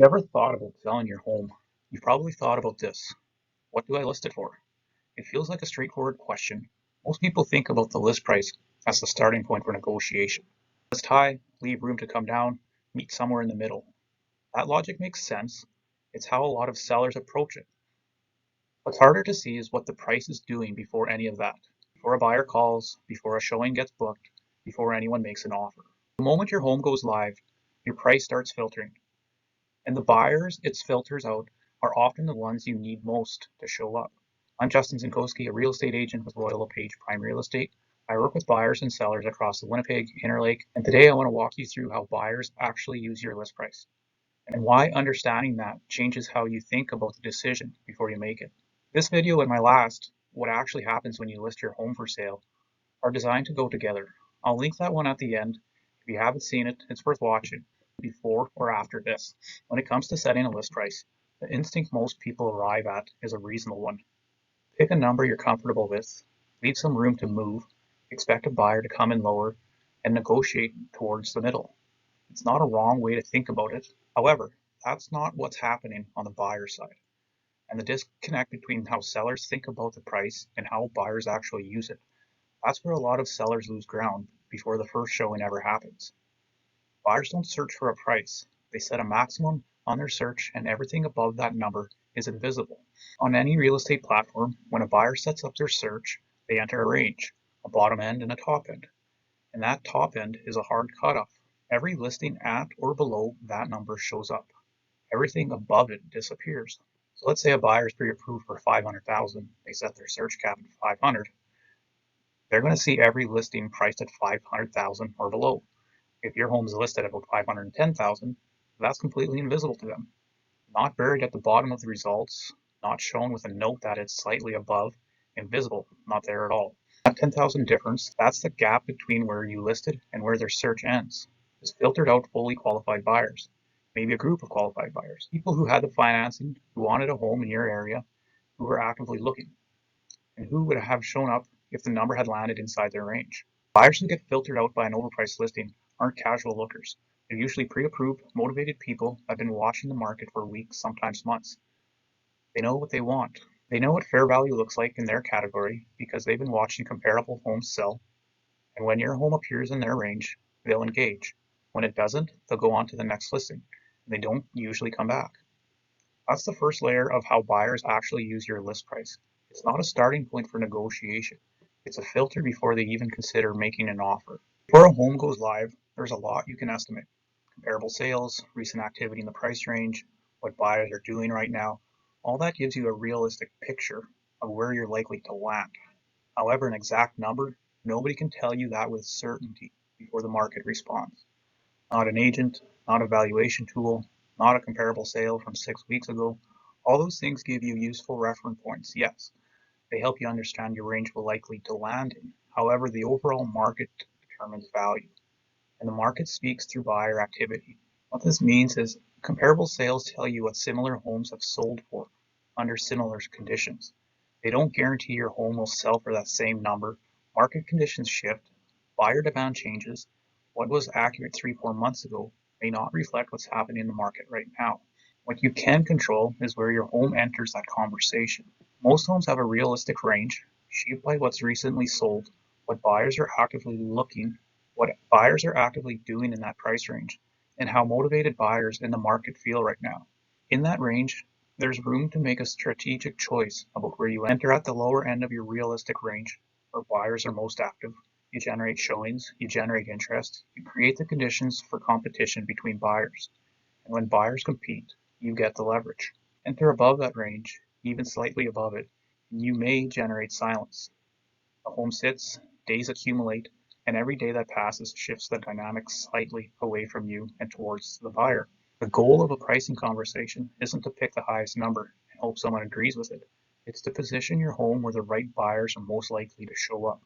You ever thought about selling your home? You've probably thought about this. What do I list it for? It feels like a straightforward question. Most people think about the list price as the starting point for negotiation. List high, leave room to come down, meet somewhere in the middle. That logic makes sense. It's how a lot of sellers approach it. What's harder to see is what the price is doing before any of that. Before a buyer calls, before a showing gets booked, before anyone makes an offer. The moment your home goes live, your price starts filtering. And the buyers it filters out are often the ones you need most to show up. I'm Justin Zinkowski, a real estate agent with Royal LePage Prime Real Estate. I work with buyers and sellers across the Winnipeg, Interlake, and today I want to walk you through how buyers actually use your list price and why understanding that changes how you think about the decision before you make it. This video and my last, what actually happens when you list your home for sale, are designed to go together. I'll link that one at the end. If you haven't seen it, it's worth watching before or after this. When it comes to setting a list price, the instinct most people arrive at is a reasonable one. Pick a number you're comfortable with, leave some room to move, expect a buyer to come in lower, and negotiate towards the middle. It's not a wrong way to think about it. However, that's not what's happening on the buyer side. And the disconnect between how sellers think about the price and how buyers actually use it. That's where a lot of sellers lose ground before the first showing ever happens. Buyers don't search for a price. They set a maximum on their search and everything above that number is invisible. On any real estate platform, when a buyer sets up their search, they enter a range, a bottom end and a top end. And that top end is a hard cutoff. Every listing at or below that number shows up. Everything above it disappears. So let's say a buyer is pre-approved for $500,000. They set their search cap at 500. They're going to see every listing priced at 500,000 or below. If your home is listed at about 510,000, that's completely invisible to them. Not buried at the bottom of the results, not shown with a note that it's slightly above, invisible, not there at all. That 10,000 difference, that's the gap between where you listed and where their search ends. It's filtered out fully qualified buyers, maybe a group of qualified buyers, people who had the financing, who wanted a home in your area, who were actively looking, and who would have shown up if the number had landed inside their range. Buyers who get filtered out by an overpriced listing aren't casual lookers. They're usually pre-approved, motivated people that have been watching the market for weeks, sometimes months. They know what they want. They know what fair value looks like in their category because they've been watching comparable homes sell. And when your home appears in their range, they'll engage. When it doesn't, they'll go on to the next listing. And they don't usually come back. That's the first layer of how buyers actually use your list price. It's not a starting point for negotiation. It's a filter before they even consider making an offer. Before a home goes live, there's a lot you can estimate. Comparable sales, recent activity in the price range, what buyers are doing right now. All that gives you a realistic picture of where you're likely to land. However, an exact number, nobody can tell you that with certainty before the market responds. Not an agent, not a valuation tool, not a comparable sale from 6 weeks ago. All those things give you useful reference points, yes. They help you understand your range will likely to land in. However, the overall market determines value, and the market speaks through buyer activity. What this means is comparable sales tell you what similar homes have sold for under similar conditions. They don't guarantee your home will sell for that same number. Market conditions shift, buyer demand changes. What was accurate 3-4 months ago may not reflect what's happening in the market right now. What you can control is where your home enters that conversation. Most homes have a realistic range, shaped by what's recently sold, what buyers are actively looking, what buyers are actively doing in that price range, and how motivated buyers in the market feel right now. In that range, there's room to make a strategic choice about where you enter at the lower end of your realistic range, where buyers are most active. You generate showings, you generate interest, you create the conditions for competition between buyers. And when buyers compete, you get the leverage. Enter above that range, even slightly above it, and you may generate silence. The home sits, days accumulate, and every day that passes shifts the dynamics slightly away from you and towards the buyer. The goal of a pricing conversation isn't to pick the highest number and hope someone agrees with it. It's to position your home where the right buyers are most likely to show up,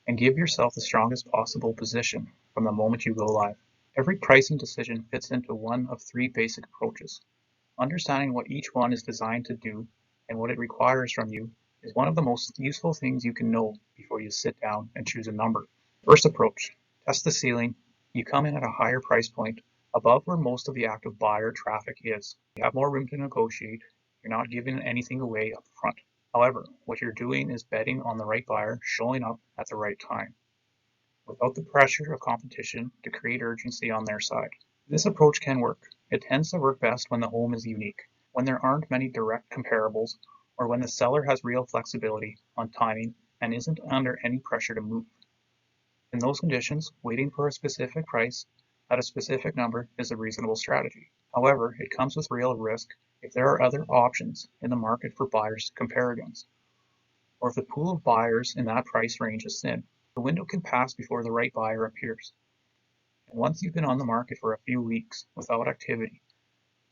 and give yourself the strongest possible position from the moment you go live. Every pricing decision fits into one of three basic approaches. Understanding what each one is designed to do and what it requires from you is one of the most useful things you can know before you sit down and choose a number. First approach, test the ceiling. You come in at a higher price point, above where most of the active buyer traffic is. You have more room to negotiate. You're not giving anything away up front. However, what you're doing is betting on the right buyer showing up at the right time, without the pressure of competition to create urgency on their side. This approach can work. It tends to work best when the home is unique, when there aren't many direct comparables, or when the seller has real flexibility on timing and isn't under any pressure to move. In those conditions, waiting for a specific price at a specific number is a reasonable strategy. However, it comes with real risk if there are other options in the market for buyers to compare against, or if the pool of buyers in that price range is thin. The window can pass before the right buyer appears. And once you've been on the market for a few weeks without activity,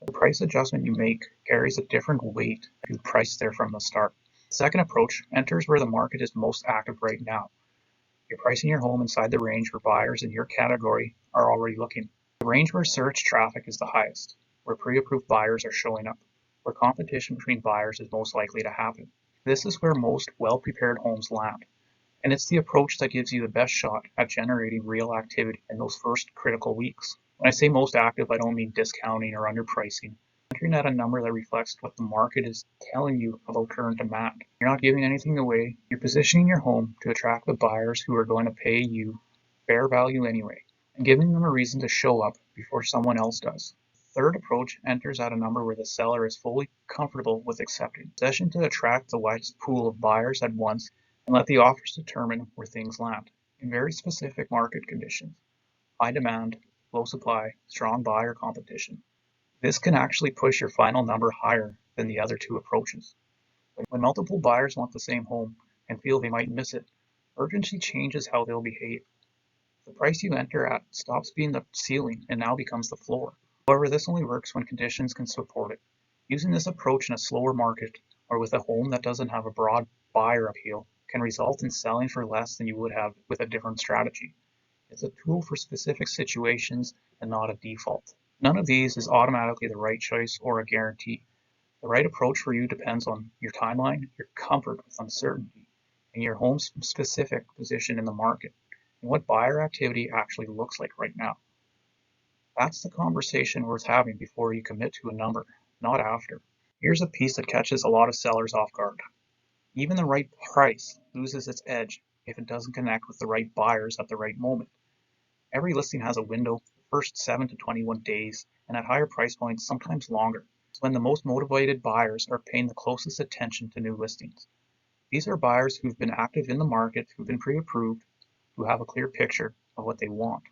the price adjustment you make carries a different weight if you priced there from the start. The second approach enters where the market is most active right now. You're pricing your home inside the range where buyers in your category are already looking. The range where search traffic is the highest, where pre-approved buyers are showing up, where competition between buyers is most likely to happen. This is where most well-prepared homes land, and it's the approach that gives you the best shot at generating real activity in those first critical weeks. When I say most active, I don't mean discounting or underpricing. Entering at a number that reflects what the market is telling you about current demand. You're not giving anything away. You're positioning your home to attract the buyers who are going to pay you fair value anyway, and giving them a reason to show up before someone else does. The third approach enters at a number where the seller is fully comfortable with accepting. Possession to attract the widest pool of buyers at once and let the offers determine where things land. In very specific market conditions, high demand, low supply, strong buyer competition, this can actually push your final number higher than the other two approaches. When multiple buyers want the same home and feel they might miss it, urgency changes how they'll behave. The price you enter at stops being the ceiling and now becomes the floor. However, this only works when conditions can support it. Using this approach in a slower market or with a home that doesn't have a broad buyer appeal can result in selling for less than you would have with a different strategy. It's a tool for specific situations and not a default. None of these is automatically the right choice or a guarantee. The right approach for you depends on your timeline, your comfort with uncertainty, and your home's specific position in the market, and what buyer activity actually looks like right now. That's the conversation worth having before you commit to a number, not after. Here's a piece that catches a lot of sellers off guard. Even the right price loses its edge if it doesn't connect with the right buyers at the right moment. Every listing has a window, the first 7 to 21 days, and at higher price points, sometimes longer. It's when the most motivated buyers are paying the closest attention to new listings. These are buyers who've been active in the market, who've been pre-approved, who have a clear picture of what they want.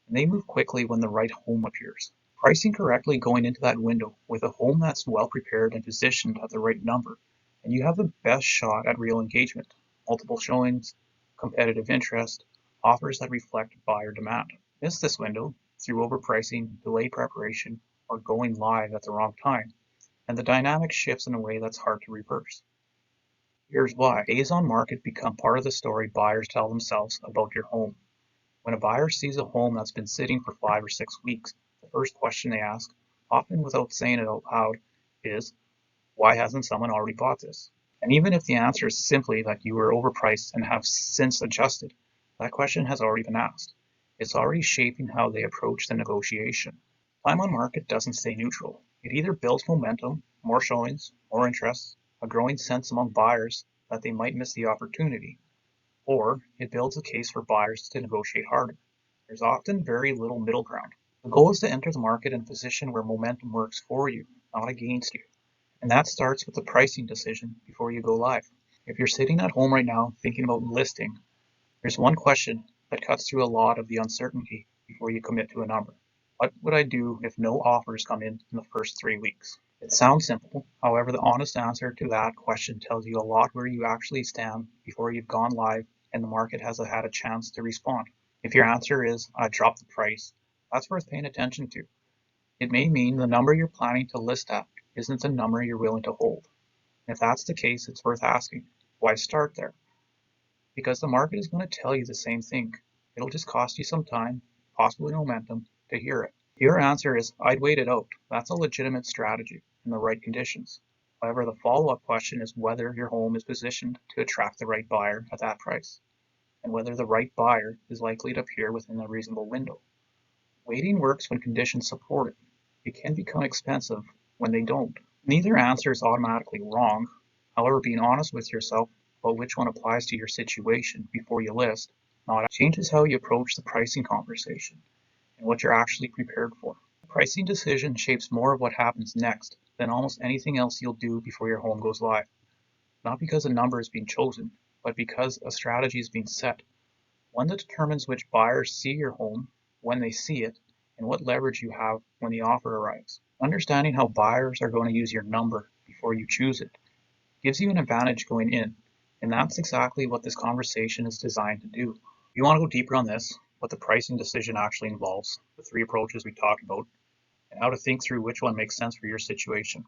And they move quickly when the right home appears. Pricing correctly going into that window with a home that's well prepared and positioned at the right number, and you have the best shot at real engagement, multiple showings, competitive interest, offers that reflect buyer demand. Miss this window through overpricing, delay preparation, or going live at the wrong time, and the dynamic shifts in a way that's hard to reverse. Here's why. Days on market become part of the story buyers tell themselves about your home. When a buyer sees a home that's been sitting for 5 or 6 weeks, the first question they ask, often without saying it out loud, is, why hasn't someone already bought this? And even if the answer is simply that you were overpriced and have since adjusted, that question has already been asked. It's already shaping how they approach the negotiation. Time on market doesn't stay neutral. It either builds momentum, more showings, more interest, a growing sense among buyers that they might miss the opportunity, or it builds a case for buyers to negotiate harder. There's often very little middle ground. The goal is to enter the market in a position where momentum works for you, not against you. And that starts with the pricing decision before you go live. If you're sitting at home right now thinking about listing, there's one question that cuts through a lot of the uncertainty before you commit to a number. What would I do if no offers come in the first 3 weeks? It sounds simple. However, the honest answer to that question tells you a lot where you actually stand before you've gone live and the market has had a chance to respond. If your answer is, I dropped the price, that's worth paying attention to. It may mean the number you're planning to list at isn't the number you're willing to hold. And if that's the case, it's worth asking, why start there? Because the market is going to tell you the same thing. It'll just cost you some time, possibly momentum, to hear it. If your answer is, I'd wait it out, that's a legitimate strategy in the right conditions. However, the follow-up question is whether your home is positioned to attract the right buyer at that price, and whether the right buyer is likely to appear within a reasonable window. Waiting works when conditions support it. It can become expensive when they don't. Neither answer is automatically wrong. However, being honest with yourself about which one applies to your situation before you list not changes how you approach the pricing conversation and what you're actually prepared for. The pricing decision shapes more of what happens next than almost anything else you'll do before your home goes live. Not because a number is being chosen, but because a strategy is being set, one that determines which buyers see your home when they see it and what leverage you have when the offer arrives. Understanding how buyers are going to use your number before you choose it gives you an advantage going in, and that's exactly what this conversation is designed to do. If you want to go deeper on this, what the pricing decision actually involves, the three approaches we talked about, and how to think through which one makes sense for your situation,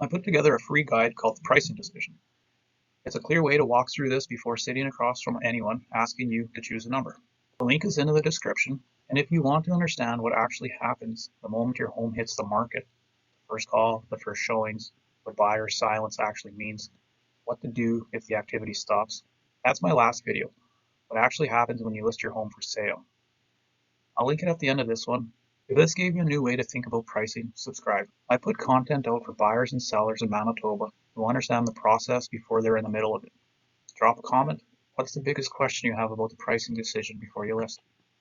I put together a free guide called the pricing decision. It's a clear way to walk through this before sitting across from anyone asking you to choose a number. The link is in the description, and if you want to understand what actually happens the moment your home hits the market, the first call, the first showings, what buyer silence actually means, what to do if the activity stops, that's my last video. What actually happens when you list your home for sale. I'll link it at the end of this one. If this gave you a new way to think about pricing, subscribe. I put content out for buyers and sellers in Manitoba who understand the process before they're in the middle of it. Drop a comment. What's the biggest question you have about the pricing decision before you list?